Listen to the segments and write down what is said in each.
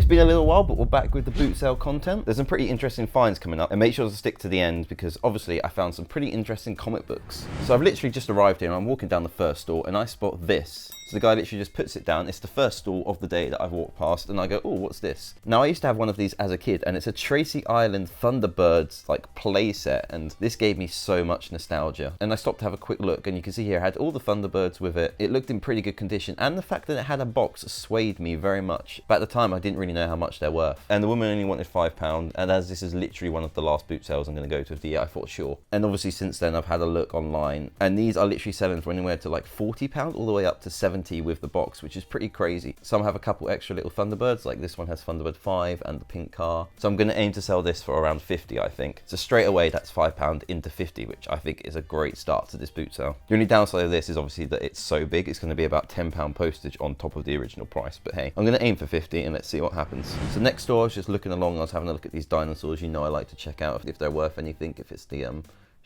It's been a little while, but we're back with the boot sale content. There's some pretty interesting finds coming up, and make sure to stick to the end because obviously I found some pretty interesting comic books. So I've literally just arrived here and I'm walking down the first store and I spot this. So the guy literally just puts it down. It's the first stall of the day that I've walked past and I go, oh, what's this? Now I used to have one of these as a kid and it's a Tracy Island Thunderbirds like play set, and this gave me so much nostalgia. And I stopped to have a quick look and you can see here I had all the Thunderbirds with it. It looked in pretty good condition and the fact that it had a box swayed me very much. But at the time I didn't really know how much they're worth. And the woman only wanted £5, and as this is literally one of the last boot sales I'm going to go to of the year, I thought sure. And obviously since then I've had a look online and these are literally selling for anywhere to like £40 all the way up to 70 with the box, which is pretty crazy. Some have a couple extra little Thunderbirds, like this one has Thunderbird 5 and the pink car. So I'm going to aim to sell this for around 50, I think. So straight away that's £5 into 50, which I think is a great start to this boot sale. The only downside of this is obviously that it's so big, it's going to be about £10 postage on top of the original price. But hey, I'm going to aim for 50 and let's see what happens. So next door I was just looking along, I was having a look at these dinosaurs. You know I like to check out if they're worth anything, if it's the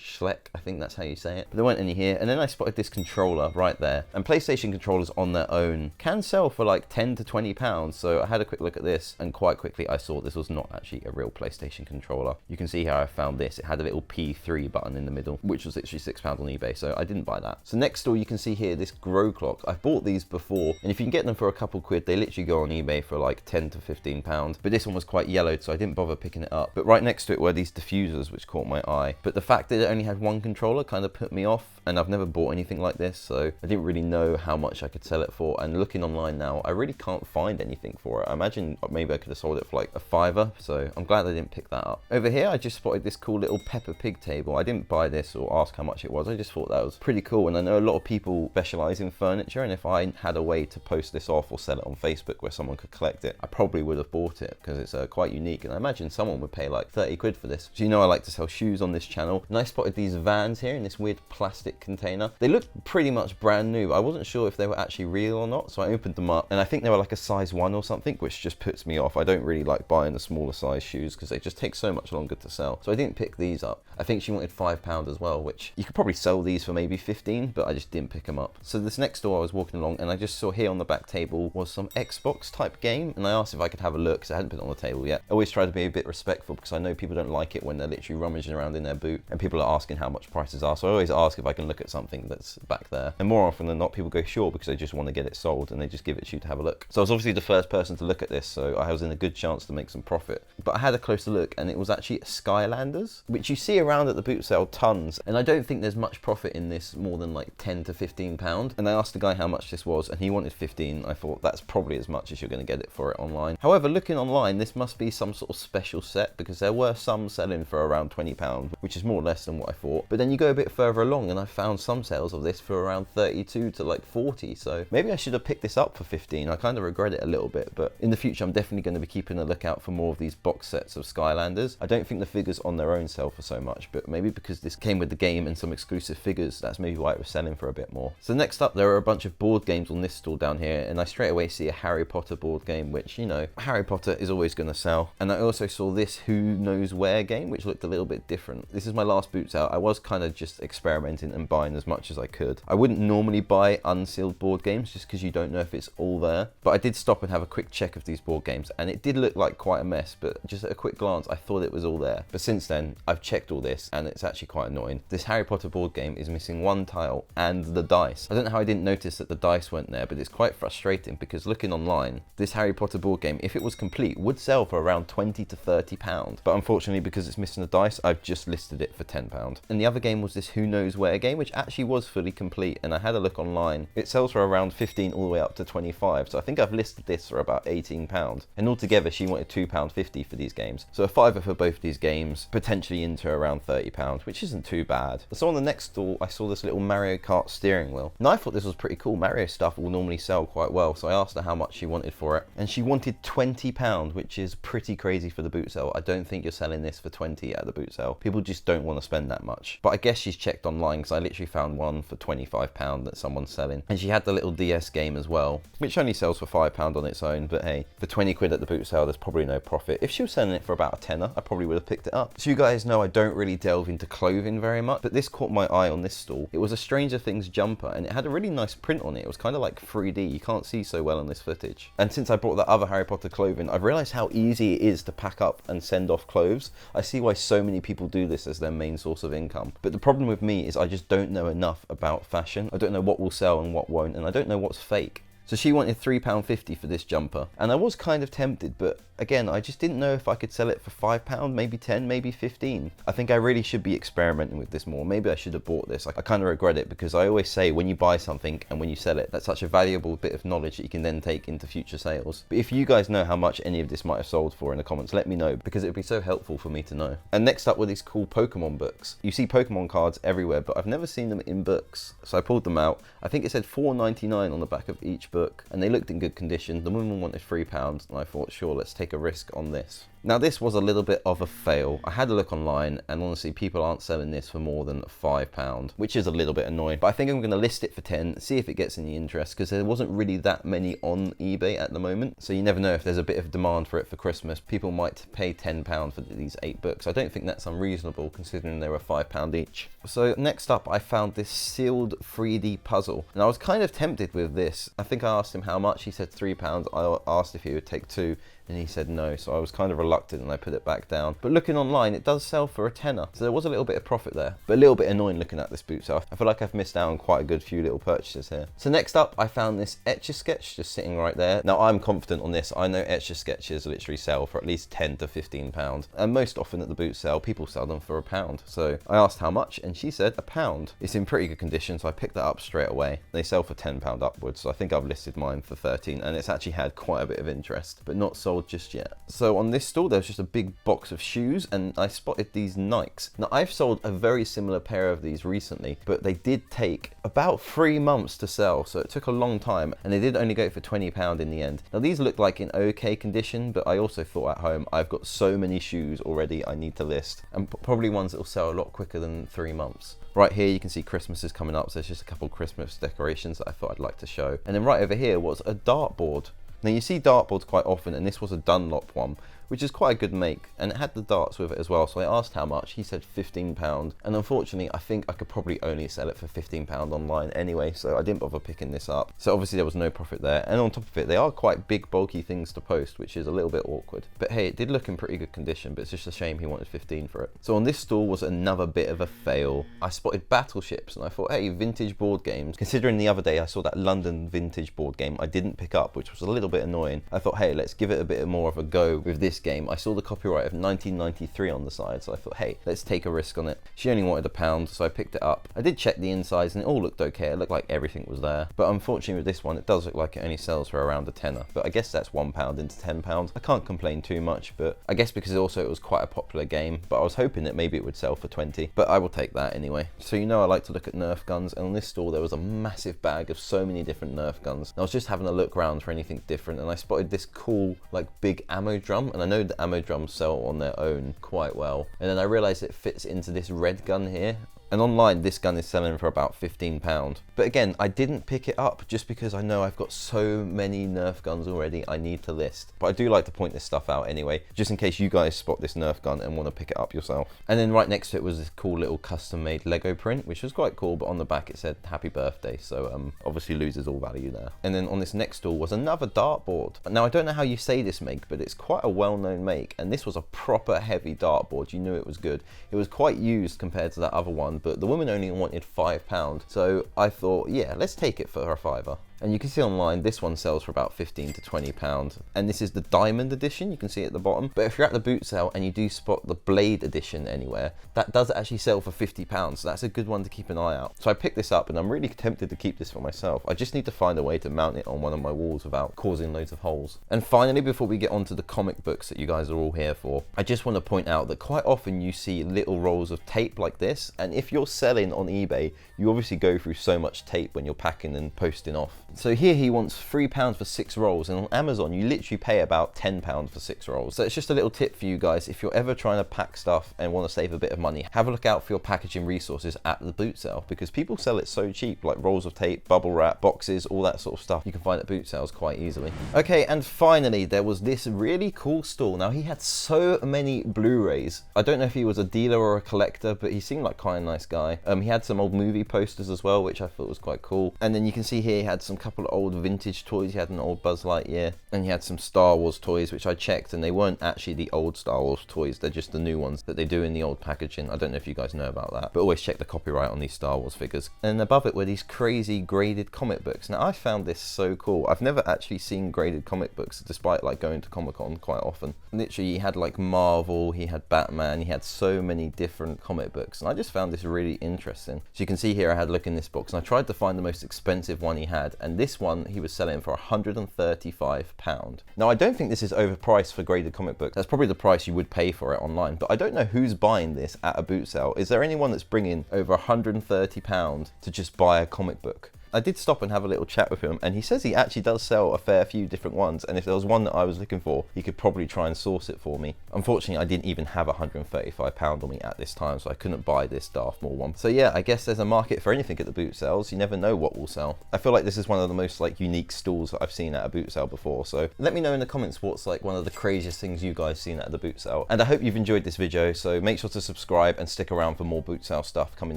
Schleck, I think that's how you say it. But there weren't any here. And then I spotted this controller right there. And PlayStation controllers on their own can sell for like 10 to 20 pounds. So I had a quick look at this and quite quickly I saw this was not actually a real PlayStation controller. You can see how I found this. It had a little P3 button in the middle, which was literally £6 on eBay. So I didn't buy that. So next door you can see here this Gro Clock. I've bought these before, and if you can get them for a couple quid, they literally go on eBay for like 10 to 15 pounds. But this one was quite yellowed, so I didn't bother picking it up. But right next to it were these diffusers, which caught my eye. But the fact that it only had one controller kind of put me off, and I've never bought anything like this, so I didn't really know how much I could sell it for. And looking online now, I really can't find anything for it. I imagine maybe I could have sold it for like a £5, so I'm glad I didn't pick that up. Over here I just spotted this cool little Peppa Pig table. I didn't buy this or ask how much it was, I just thought that was pretty cool. And I know a lot of people specialize in furniture, and if I had a way to post this off or sell it on Facebook where someone could collect it, I probably would have bought it because it's quite unique, and I imagine someone would pay like 30 quid for this. So you know I like to sell shoes on this channel, and I spotted these Vans here in this weird plastic container. They looked pretty much brand new. I wasn't sure if they were actually real or not, so I opened them up and I think they were like a size 1 or something, which just puts me off. I don't really like buying the smaller size shoes because they just take so much longer to sell. So I didn't pick these up. I think she wanted £5 as well, which you could probably sell these for maybe 15, but I just didn't pick them up. So this next door I was walking along and I just saw here on the back table was some Xbox type game, and I asked if I could have a look because I hadn't put it on the table yet. I always try to be a bit respectful because I know people don't like it when they're literally rummaging around in their boot and people are asking how much prices are. So I always ask if I can look at something that's back there, and more often than not people go sure because they just want to get it sold and they just give it to you to have a look. So I was obviously the first person to look at this, so I was in a good chance to make some profit. But I had a closer look and it was actually Skylanders, which you see around at the boot sale tons, and I don't think there's much profit in this more than like 10 to 15 pound. And I asked the guy how much this was and he wanted 15. I thought that's probably as much as you're going to get it for it online. However, looking online, this must be some sort of special set because there were some selling for around £20, which is more or less than what I thought. But then you go a bit further along and I found some sales of this for around 32 to like 40, so maybe I should have picked this up for 15. I kind of regret it a little bit, but in the future I'm definitely going to be keeping a lookout for more of these box sets of Skylanders. I don't think the figures on their own sell for so much, but maybe because this came with the game and some exclusive figures, that's maybe why it was selling for a bit more. So next up there are a bunch of board games on this stall down here, and I straight away see a Harry Potter board game, which, you know, Harry Potter is always going to sell. And I also saw this Who Knows Where game, which looked a little bit different. This is my last boot sale. I was kind of just experimenting and buying as much as I could. I wouldn't normally buy unsealed board games just because you don't know if it's all there, but I did stop and have a quick check of these board games and it did look like quite a mess, but just at a quick glance I thought it was all there. But since then I've checked all this and it's actually quite annoying. This Harry Potter board game is missing one tile and the dice. I don't know how I didn't notice that the dice weren't there, but it's quite frustrating because looking online, this Harry Potter board game, if it was complete, would sell for around 20 to 30 pounds, but unfortunately because it's missing the dice, I've just listed it for £10. And the other game was this Who Knows Where game, which actually was fully complete, and I had a look online. It sells for around 15 all the way up to 25, so I think I've listed this for about £18. And altogether she wanted £2.50 for these games, so a fiver for both these games, potentially into around £30, which isn't too bad. So on the next stall I saw this little Mario Kart steering wheel. Now I thought this was pretty cool. Mario stuff will normally sell quite well, so I asked her how much she wanted for it, and she wanted £20, which is pretty crazy for the boot sale. I don't think you're selling this for 20 at the boot sale. People just don't want to spend spend that much. But I guess she's checked online because I literally found one for £25 that someone's selling. And she had the little DS game as well, which only sells for £5 on its own. But hey, for 20 quid at the boot sale, there's probably no profit. If she was selling it for about a tenner, I probably would have picked it up. So you guys know I don't really delve into clothing very much, but this caught my eye on this stall. It was a Stranger Things jumper and it had a really nice print on it. It was kind of like 3D. You can't see so well on this footage. And since I bought that other Harry Potter clothing, I've realized how easy it is to pack up and send off clothes. I see why so many people do this as their main source of income. But the problem with me is I just don't know enough about fashion. I don't know what will sell and what won't, and I don't know what's fake. So she wanted £3.50 for this jumper, and I was kind of tempted, but again, I just didn't know if I could sell it for £5, maybe 10, maybe 15. I think I really should be experimenting with this more. Maybe I should have bought this. I kind of regret it because I always say when you buy something and when you sell it, that's such a valuable bit of knowledge that you can then take into future sales. But if you guys know how much any of this might have sold for in the comments, let me know because it would be so helpful for me to know. And next up were these cool Pokemon books. You see Pokemon cards everywhere, but I've never seen them in books. So I pulled them out. I think it said $4.99 on the back of each book, and they looked in good condition. The woman wanted £3, and I thought, sure, let's take a risk on this. Now this was a little bit of a fail. I had a look online and honestly people aren't selling this for more than £5, which is a little bit annoying, but I think I'm going to list it for 10, see if it gets any interest, because there wasn't really that many on eBay at the moment, so you never know if there's a bit of demand for it for Christmas. People might pay £10 for these 8 books. I don't think that's unreasonable considering they were £5 each. So next up I found this sealed 3D puzzle, and I was kind of tempted with this. I think I asked him how much, he said £3. I asked if he would take 2 and he said no, so I was kind of reluctant and I put it back down. But looking online, it does sell for a tenner, so there was a little bit of profit there, but a little bit annoying looking at this boot sale. I feel like I've missed out on quite a good few little purchases here. So next up, I found this Etch A Sketch just sitting right there. Now I'm confident on this. I know Etch A Sketches literally sell for at least £10 to £15, and most often at the boot sale, people sell them for £1. So I asked how much, and she said £1. It's in pretty good condition, so I picked that up straight away. They sell for £10 upwards, so I think I've listed mine for 13, and it's actually had quite a bit of interest, but not sold just yet. So on this stall, there was just a big box of shoes, and I spotted these Nikes. Now I've sold a very similar pair of these recently, but they did take about 3 months to sell, so it took a long time, and they did only go for £20 in the end. Now these look like in okay condition, but I also thought at home, I've got so many shoes already I need to list, and probably ones that will sell a lot quicker than 3 months. Right here you can see Christmas is coming up, so there's just a couple Christmas decorations that I thought I'd like to show. And then right over here was a dartboard. Now you see dartboards quite often, and this was a Dunlop one, which is quite a good make, and it had the darts with it as well. So I asked how much, he said £15, and unfortunately I think I could probably only sell it for £15 online anyway, so I didn't bother picking this up. So obviously there was no profit there, and on top of it they are quite big bulky things to post, which is a little bit awkward. But hey, it did look in pretty good condition, but it's just a shame he wanted 15 for it. So on this stall was another bit of a fail. I spotted Battleships, and I thought, hey, vintage board games. Considering the other day I saw that London vintage board game I didn't pick up, which was a little bit annoying. I thought, hey, let's give it a bit more of a go with this game. I saw the copyright of 1993 on the side, so I thought, hey, let's take a risk on it. She only wanted £1, so I picked it up. I did check the insides and it all looked okay. It looked like everything was there, but unfortunately with this one it does look like it only sells for around a tenner, but I guess that's £1 into £10. I can't complain too much, but I guess because also it was quite a popular game, but I was hoping that maybe it would sell for 20, but I will take that anyway. So you know I like to look at Nerf guns, and on this store there was a massive bag of so many different Nerf guns. And I was just having a look around for anything different, and I spotted this cool like big ammo drum, and I know the ammo drums sell on their own quite well, and then I realized it fits into this red gun here. And online this gun is selling for about £15. But again, I didn't pick it up just because I know I've got so many Nerf guns already I need to list. But I do like to point this stuff out anyway, just in case you guys spot this Nerf gun and want to pick it up yourself. And then right next to it was this cool little custom made Lego print, which was quite cool, but on the back it said happy birthday, so obviously loses all value there. And then on this next stall was another dartboard. Now I don't know how you say this make, but it's quite a well-known make, and this was a proper heavy dartboard. You knew it was good. It was quite used compared to that other one, but the woman only wanted £5, so I thought, yeah, let's take it for a £5. And you can see online this one sells for about £15 to £20, and this is the diamond edition, you can see at the bottom. But if you're at the boot sale and you do spot the blade edition anywhere, that does actually sell for £50, so that's a good one to keep an eye out. So I picked this up and I'm really tempted to keep this for myself. I just need to find a way to mount it on one of my walls without causing loads of holes. And finally, before we get on to the comic books that you guys are all here for, I just want to point out that quite often you see little rolls of tape like this, and if you're selling on eBay, you obviously go through so much tape when you're packing and posting off. So here he wants £3 for 6 rolls, and on Amazon you literally pay about £10 for 6 rolls. So it's just a little tip for you guys: if you're ever trying to pack stuff and want to save a bit of money, have a look out for your packaging resources at the boot sale, because people sell it so cheap, like rolls of tape, bubble wrap, boxes, all that sort of stuff. You can find at boot sales quite easily. Okay, and finally there was this really cool stall. Now he had so many Blu-rays. I don't know if he was a dealer or a collector, but he seemed like quite a nice guy. He had some old movie posters as well, which I thought was quite cool. And then you can see here he had some couple of old vintage toys. He had an old Buzz Lightyear, and he had some Star Wars toys, which I checked, and they weren't actually the old Star Wars toys. They're just the new ones that they do in the old packaging. I don't know if you guys know about that, but always check the copyright on these Star Wars figures. And above it were these crazy graded comic books. Now I found this so cool. I've never actually seen graded comic books, despite like going to Comic-Con quite often. Literally he had like Marvel, he had Batman, he had so many different comic books, and I just found this really interesting. So you can see here I had a look in this box, and I tried to find the most expensive one he had, and this one he was selling for £135. Now I don't think this is overpriced for graded comic books. That's probably the price you would pay for it online, but I don't know who's buying this at a boot sale. Is there anyone that's bringing over £130 to just buy a comic book? I did stop and have a little chat with him, and he says he actually does sell a fair few different ones, and if there was one that I was looking for, he could probably try and source it for me. Unfortunately, I didn't even have £135 on me at this time, so I couldn't buy this Darth Maul one. So yeah, I guess there's a market for anything at the boot sales. You never know what will sell. I feel like this is one of the most like unique stalls that I've seen at a boot sale before, so let me know in the comments what's like one of the craziest things you guys seen at the boot sale. And I hope you've enjoyed this video, so make sure to subscribe and stick around for more boot sale stuff coming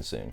soon.